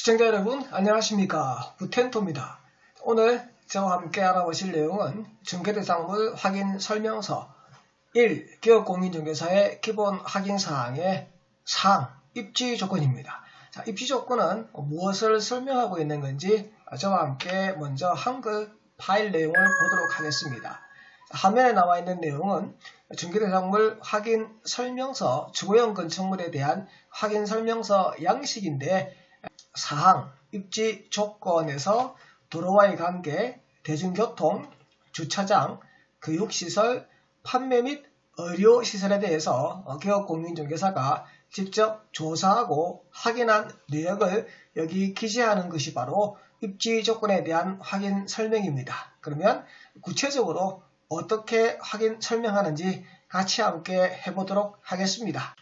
시청자 여러분 안녕하십니까, 부텐토입니다. 오늘 저와 함께 알아보실 내용은 중개대상물 확인 설명서 1. 기업공인중개사의 기본 확인사항의 사항, 입지 조건입니다. 자, 입지 조건은 무엇을 설명하고 있는 건지 저와 함께 먼저 한글 파일 내용을 보도록 하겠습니다. 화면에 나와 있는 내용은 중개대상물 확인 설명서 주거용 건축물에 대한 확인 설명서 양식인데, 사항, 입지 조건에서 도로와의 관계, 대중교통, 주차장, 교육시설, 판매 및 의료시설에 대해서 기업공인중개사가 직접 조사하고 확인한 내역을 여기 기재하는 것이 바로 입지 조건에 대한 확인 설명입니다. 그러면 구체적으로 어떻게 확인 설명하는지 같이 함께 해보도록 하겠습니다.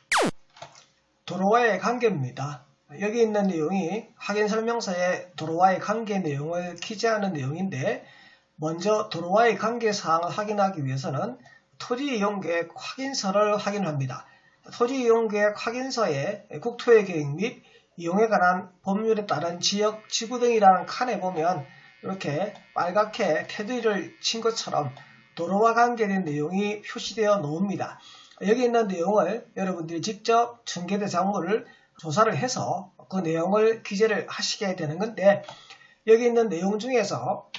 도로와의 관계입니다. 여기 있는 내용이 확인 설명서에 도로와의 관계 내용을 기재하는 내용인데, 먼저 도로와의 관계 사항을 확인하기 위해서는 토지이용계획 확인서를 확인합니다. 토지이용계획 확인서에 국토의 계획 및 이용에 관한 법률에 따른 지역 지구 등이라는 칸에 보면 이렇게 빨갛게 테두리를 친 것처럼 도로와 관계된 내용이 표시되어 놓습니다. 여기 있는 내용을 여러분들이 직접 중개대상물을 조사를 해서 그 내용을 기재를 하시게 되는 건데, 여기 있는 내용 중에서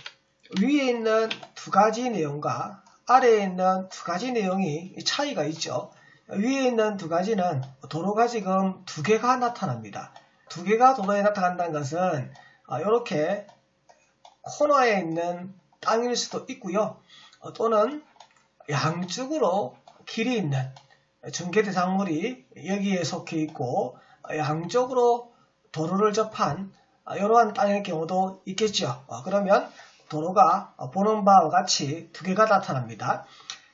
위에 있는 두 가지 내용과 아래에 있는 두 가지 내용이 차이가 있죠. 위에 있는 두 가지는 도로가 지금 두 개가 나타납니다. 두 개가 도로에 나타난다는 것은 이렇게 코너에 있는 땅일 수도 있고요. 또는 양쪽으로 길이 있는 중개대상물이 여기에 속해 있고 양쪽으로 도로를 접한 이러한 땅일 경우도 있겠죠. 그러면 도로가 보는 바와 같이 두 개가 나타납니다.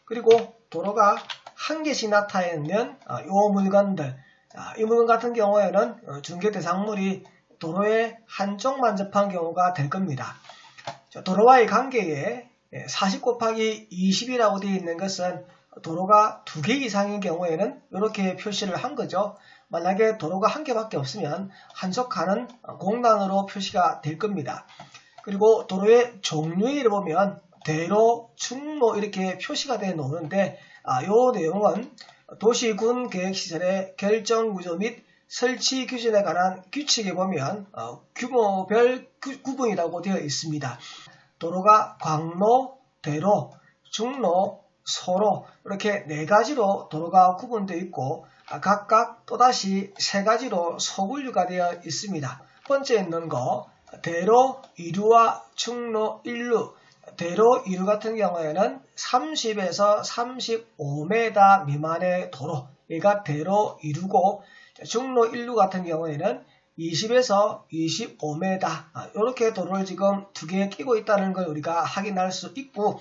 그리고 도로가 한 개씩 나타나 있는 이 물건들, 이 물건 같은 경우에는 중개대상물이 도로의 한쪽만 접한 경우가 될 겁니다. 도로와의 관계에 40 곱하기 20이라고 되어 있는 것은 도로가 두 개 이상인 경우에는 이렇게 표시를 한 거죠. 만약에 도로가 한 개밖에 없으면 한쪽 칸은 공란으로 표시가 될 겁니다. 그리고 도로의 종류를 보면 대로, 충로 이렇게 표시가 되어 놓는데, 이 내용은 도시군 계획시설의 결정구조 및 설치 규준에 관한 규칙에 보면 규모별 구분이라고 되어 있습니다. 도로가 광로, 대로, 중로, 소로 이렇게 네 가지로 도로가 구분되어 있고, 각각 또다시 세 가지로 소분류가 되어 있습니다. 첫 번째 있는 거 대로 2루와 중로 1루. 대로 2루 같은 경우에는 30에서 35m 미만의 도로, 얘가 대로 2루고, 중로 1루 같은 경우에는 20에서 25m, 이렇게 도로를 지금 두 개 끼고 있다는 걸 우리가 확인할 수 있고,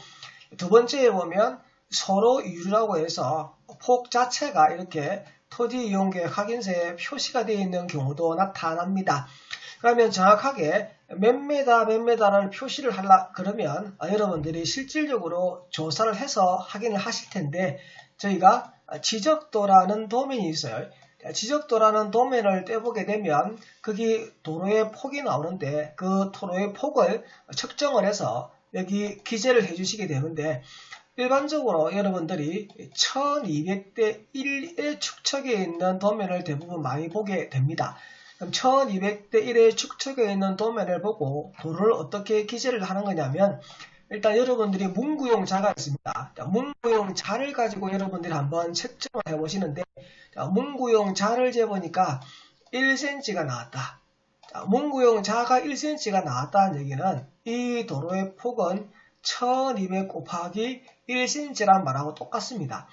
두 번째에 보면 서로 2루라고 해서 폭 자체가 이렇게 토지이용계획 확인서에 표시가 되어 있는 경우도 나타납니다. 그러면 정확하게 몇 메다를 표시를 하려 그러면 여러분들이 실질적으로 조사를 해서 확인을 하실 텐데, 저희가 지적도라는 도면이 있어요. 지적도라는 도면을 떼보게 되면 거기 도로의 폭이 나오는데, 그 도로의 폭을 측정을 해서 여기 기재를 해주시게 되는데, 일반적으로 여러분들이 1200대 1의 축척에 있는 도면을 대부분 많이 보게 됩니다. 그럼 1200대 1의 축척에 있는 도면을 보고 도로를 어떻게 기재를 하는 거냐면, 일단 여러분들이 문구용 자가 있습니다. 문구용 자를 가지고 여러분들이 한번 채점을 해보시는데, 문구용 자를 재보니까 1cm가 나왔다. 문구용 자가 1cm가 나왔다는 얘기는 이 도로의 폭은 1200 곱하기 1cm란 말하고 똑같습니다.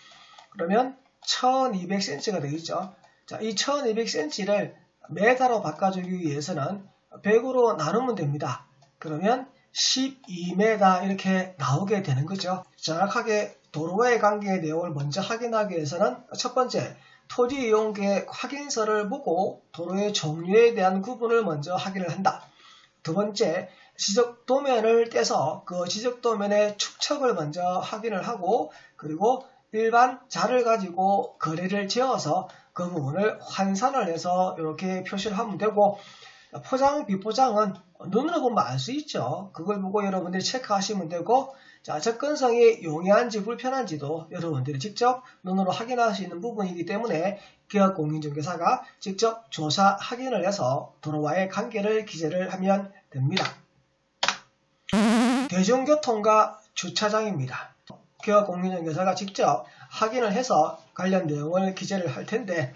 그러면 1200cm가 되겠죠. 자, 이 1200cm를 메다로 바꿔주기 위해서는 100으로 나누면 됩니다. 그러면 12m 이렇게 나오게 되는 거죠. 정확하게 도로와의 관계의 내용을 먼저 확인하기 위해서는 첫 번째, 토지이용계획 확인서를 보고 도로의 종류에 대한 구분을 먼저 확인을 한다. 두 번째, 지적도면을 떼서 그 지적도면의 축척을 먼저 확인을 하고, 그리고 일반 자를 가지고 거리를 재어서 그 부분을 환산을 해서 이렇게 표시를 하면 되고, 포장, 비포장은 눈으로 보면 알 수 있죠. 그걸 보고 여러분들이 체크하시면 되고, 자, 접근성이 용이한지 불편한지도 여러분들이 직접 눈으로 확인할 수 있는 부분이기 때문에 기업공인중개사가 직접 조사 확인을 해서 도로와의 관계를 기재를 하면 됩니다. 대중교통과 주차장입니다. 기업공인중개사가 직접 확인을 해서 관련 내용을 기재를 할 텐데,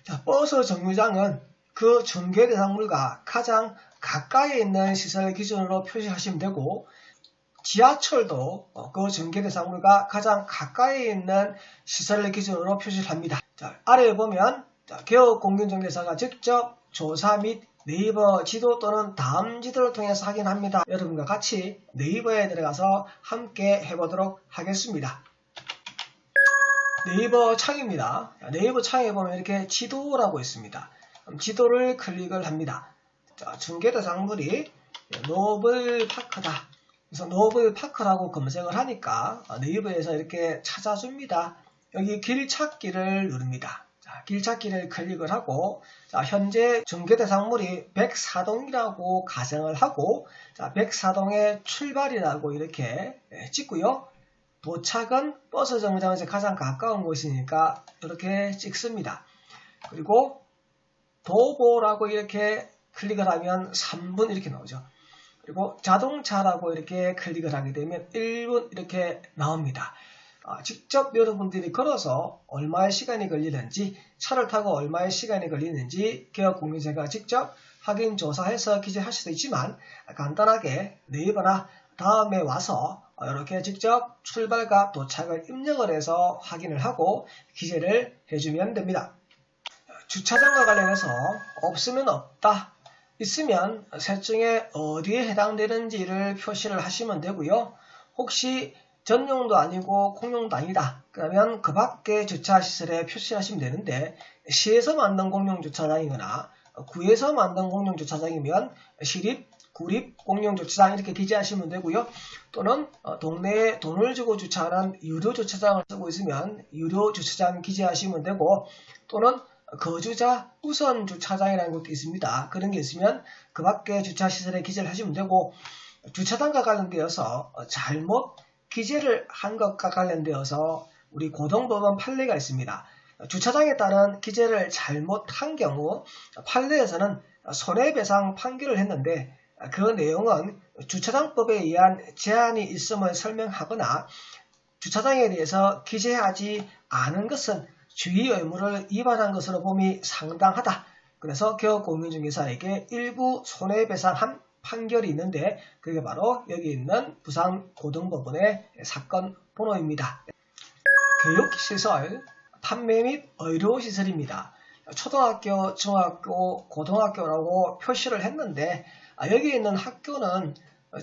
자, 버스 정류장은 그 중개 대상물과 가장 가까이 있는 시설 기준으로 표시하시면 되고, 지하철도 그 중개 대상물과 가장 가까이 있는 시설을 기준으로 표시를 합니다. 자, 아래에 보면 기업공인중개사가 직접 조사 및 네이버 지도 또는 다음 지도를 통해서 확인합니다. 여러분과 같이 네이버에 들어가서 함께 해보도록 하겠습니다. 네이버 창입니다. 네이버 창에 보면 이렇게 지도라고 있습니다. 지도를 클릭을 합니다. 자, 중개 대상물이 노블파크다. 그래서 노블파크라고 검색을 하니까 네이버에서 이렇게 찾아줍니다. 여기 길 찾기를 누릅니다. 자, 길 찾기를 클릭을 하고, 자, 현재 중개 대상물이 104동이라고 가정을 하고, 자, 104동의 출발이라고 이렇게 찍고요. 도착은 버스 정류장에서 가장 가까운 곳이니까 이렇게 찍습니다. 그리고 도보라고 이렇게 클릭을 하면 3분 이렇게 나오죠. 그리고 자동차라고 이렇게 클릭을 하게 되면 1분 이렇게 나옵니다. 직접 여러분들이 걸어서 얼마의 시간이 걸리는지, 차를 타고 얼마의 시간이 걸리는지 기업공인중개사가 직접 확인 조사해서 기재할 수도 있지만, 간단하게 네이버나 다음에 와서 이렇게 직접 출발과 도착을 입력을 해서 확인을 하고 기재를 해주면 됩니다. 주차장과 관련해서 없으면 없다, 있으면 셋 중에 어디에 해당되는지를 표시를 하시면 되고요. 혹시 전용도 아니고 공용도 아니다, 그러면 그 밖에 주차시설에 표시하시면 되는데, 시에서 만든 공용주차장이거나 구에서 만든 공용주차장이면 시립, 구립, 공용주차장 이렇게 기재하시면 되고요. 또는 동네에 돈을 주고 주차하는 유료주차장을 쓰고 있으면 유료주차장 기재하시면 되고, 또는 거주자 우선 주차장이라는 것도 있습니다. 그런 게 있으면 그 밖에 주차시설에 기재를 하시면 되고, 주차장과 관련되어서 잘못 기재를 한 것과 관련되어서 우리 고등법원 판례가 있습니다. 주차장에 따른 기재를 잘못한 경우 판례에서는 손해배상 판결을 했는데, 그 내용은 주차장법에 의한 제한이 있음을 설명하거나 주차장에 대해서 기재하지 않은 것은 주의 의무를 위반한 것으로 봄이 상당하다. 그래서 기업공인중개사에게 일부 손해배상한 판결이 있는데, 그게 바로 여기 있는 부산고등법원의 사건 번호입니다. 교육시설, 판매 및 의료시설입니다. 초등학교, 중학교, 고등학교라고 표시를 했는데, 여기 있는 학교는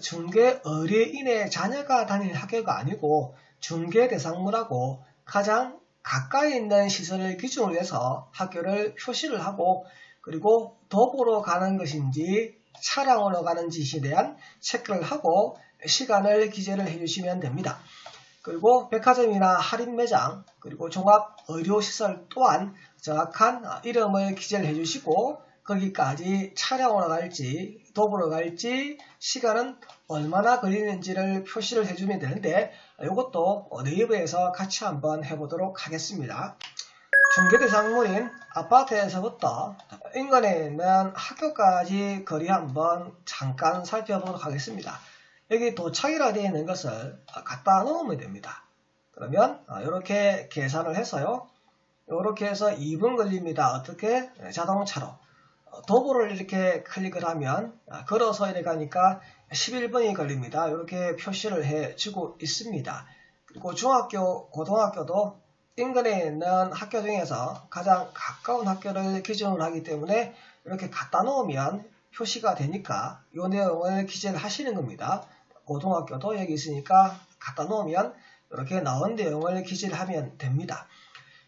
중개 의뢰인의 자녀가 다니는 학교가 아니고 중개 대상물하고 가장 가까이 있는 시설을 기준으로 해서 학교를 표시를 하고, 그리고 도보로 가는 것인지 차량으로 가는 짓에 대한 체크를 하고 시간을 기재를 해주시면 됩니다. 그리고 백화점이나 할인매장, 그리고 종합의료시설 또한 정확한 이름을 기재를 해주시고, 거기까지 차량으로 갈지 도보로 갈지 시간은 얼마나 걸리는지를 표시를 해주면 되는데, 이것도 네이버에서 같이 한번 해보도록 하겠습니다. 중개대상물인 아파트에서부터 인근에 있는 학교까지 거리 한번 잠깐 살펴보도록 하겠습니다. 여기 도착이라 되어 있는 것을 갖다 놓으면 됩니다. 그러면 이렇게 계산을 해서요, 이렇게 해서 2분 걸립니다. 어떻게? 자동차로. 도보를 이렇게 클릭을 하면 걸어서 이렇게 가니까 11분이 걸립니다. 이렇게 표시를 해주고 있습니다. 그리고 중학교, 고등학교도 인근에 있는 학교 중에서 가장 가까운 학교를 기준으로 하기 때문에 이렇게 갖다 놓으면 표시가 되니까 이 내용을 기재를 하시는 겁니다. 고등학교도 여기 있으니까 갖다 놓으면 이렇게 나온 내용을 기재를 하면 됩니다.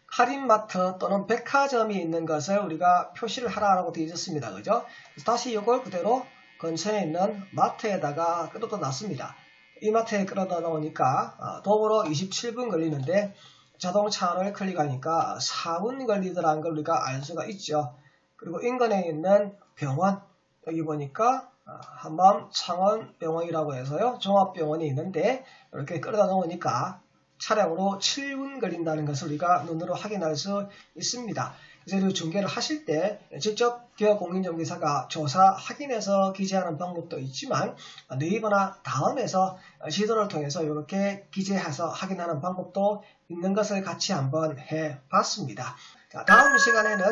할인마트 또는 백화점이 있는 것을 우리가 표시를 하라고 되어 있었습니다. 그죠? 다시 이걸 그대로 근처에 있는 마트에다가 끌어다 놨습니다. 이 마트에 끌어다 놓으니까 도보로 27분 걸리는데 자동차를 클릭하니까 4분 걸리더라는 걸 우리가 알 수가 있죠. 그리고 인근에 있는 병원, 여기 보니까 한밤 창원병원이라고 해서요. 종합병원이 있는데 이렇게 끌어다 놓으니까 차량으로 7분 걸린다는 것을 우리가 눈으로 확인할 수 있습니다. 그래서 중계를 하실 때 직접 기업공인중개사가 조사 확인해서 기재하는 방법도 있지만 네이버나 다음에서 지도를 통해서 이렇게 기재해서 확인하는 방법도 있는 것을 같이 한번 해봤습니다. 자, 다음 시간에는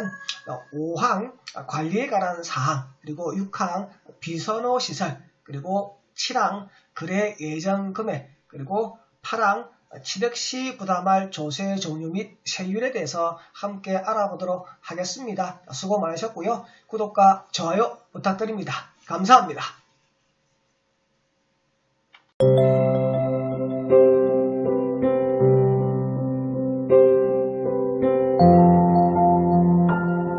5항 관리에 관한 사항, 그리고 6항 비선호 시설, 그리고 7항 거래 예정 금액, 그리고 8항 취득 시 부담할 조세 종류 및 세율에 대해서 함께 알아보도록 하겠습니다. 수고 많으셨고요. 구독과 좋아요 부탁드립니다. 감사합니다.